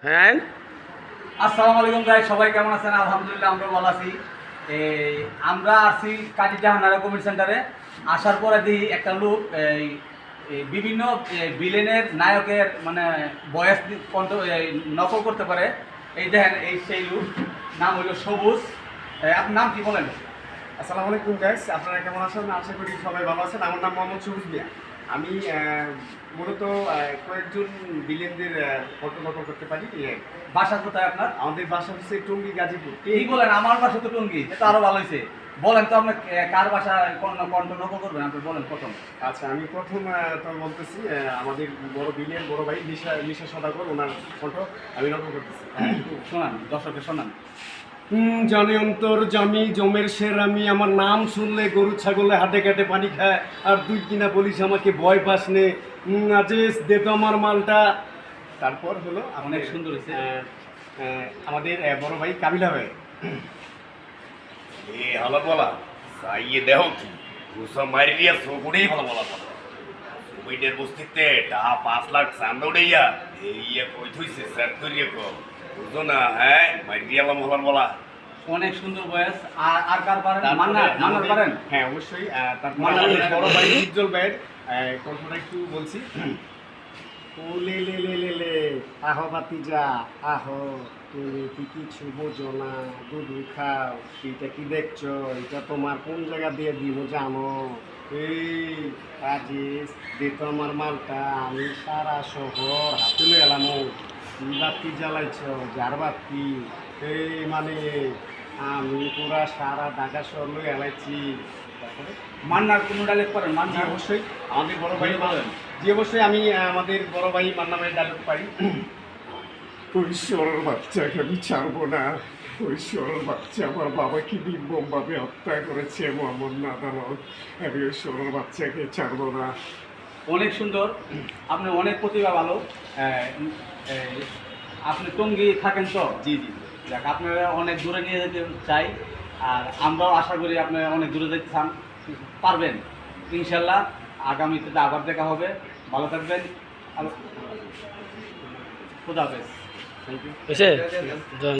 হ্যাঁ, আসসালামু আলাইকুম গাইস, সবাই কেমন আছেন? আলহামদুলিল্লাহ আমরা ভালো আছি। আমরা আসছি কাজী জাহানারা কমিউনিটি সেন্টারে। আসার পরে দেখি একটা লোক বিভিন্ন ভিলেনের নায়কের মানে ভয়েস কণ্ঠ নকল করতে পারে। এই দেখেন, এই সেই লোক, নাম হইল সবুজ। আপনার নাম কি বলেন? আসসালামু আলাইকুম গাইস, আপনারা কেমন আছেন? আশা করি সবাই ভালো আছেন। আমার নাম মোহাম্মদ সবুজ মিয়া। আমি মূলত কয়েকজন বিলেনদের ফটো করতে পারি। বাসা কোথায় আপনার? আমাদের বাসা হচ্ছে টঙ্গী, গাজীপুর। কি বলেন? আমার বাসা তো টঙ্গী, এটা আরো ভালো হয়েছে। বলেন তো আপনি কার বাসা কণ্ঠ নকল করবেন? আপনি বলেন প্রথম। আচ্ছা, আমি প্রথম তো বলতেছি আমাদের বড় বিলেন, বড় ভাই নিশা সদাগর, ওনার ফটো আমি নকল করতেছি। শোনান, দর্শককে শোনান। জানে অন্তর জামি জমের শের আমি, আমার নাম শুনলে গরু ছাগলে হাটে ঘাটে পানি খায়, আর তুই কিনা বলিস আমাকে ভয় পাস নে, আজেস দে তো আমার মালটা। তারপর হলো অনেক সুন্দর হয়েছে। আমাদের বড় ভাই কাবিলা ভাই। এ হলো বলা সাইয়ে দেহ কি ঘুষা মারি দিয়া সগুড়েই ভালো বলা বলা সুবিডের বস্তিতে টা 5 লাখ সামনে উড়াইয়া এই কই থইছে স্যার করিয়ে কো বুঝো না? হ্যাঁ, মারি দিয়ালাম হলার বলা। অনেক সুন্দর বয়স। আর কার পারেন? তারপরে মান্নার পারেন? হ্যাঁ, অবশ্যই। তারপর মান্নার আমাদের বড় ভাই উজ্জ্বল ভাইয়ের কল্পনা একটু বলছি। ও লে লে লে লে লে আহ বাতিজা আহ, তুমি কি কিছু বোঝো না, দুধু খাও, এটা কি দেখছো? এটা তোমার কোন জায়গা দিয়ে দিব জানো? এই আজিস দে তো আমার মালটা, আমি সারা শহর হাতুলে এলাম। কি বাতি জ্বালাইছ? যার বাতি। এই মানে আমি পুরা সারা ঢাকা শহর লই এলাইছি। তারপরে মান্নার কোনো ডায়লগ করেন? জি মান্নার অবশ্যই আমাদের বড় ভাই বলেন। জি অবশ্যই আমি আমাদের বড় ভাই মান্না ভাইয়ের ডায়লগ পারি। ঐশ্বরের বাচ্চাকে আমি ছাড়বো না। ঐশ্বরের বাচ্চা আমার বাবাকে নির্মমভাবে হত্যা করেছে মোহাম্মদ নাদালত। আমি ঐশ্বরের বাচ্চাকে ছাড়বো না। অনেক সুন্দর, আপনি অনেক প্রতিভা ভালো। আপনি টঙ্গী থাকেন তো? জি জি। যাক, আপনারা অনেক দূরে নিয়ে যেতে চাই, আর আমরাও আশা করি আপনারা অনেক দূরে যেতে চান, পারবেন ইনশাল্লাহ। আগামীতে আবার দেখা হবে। ভালো থাকবেন। খুদা হাফেজ। Thank you. হয়েছে?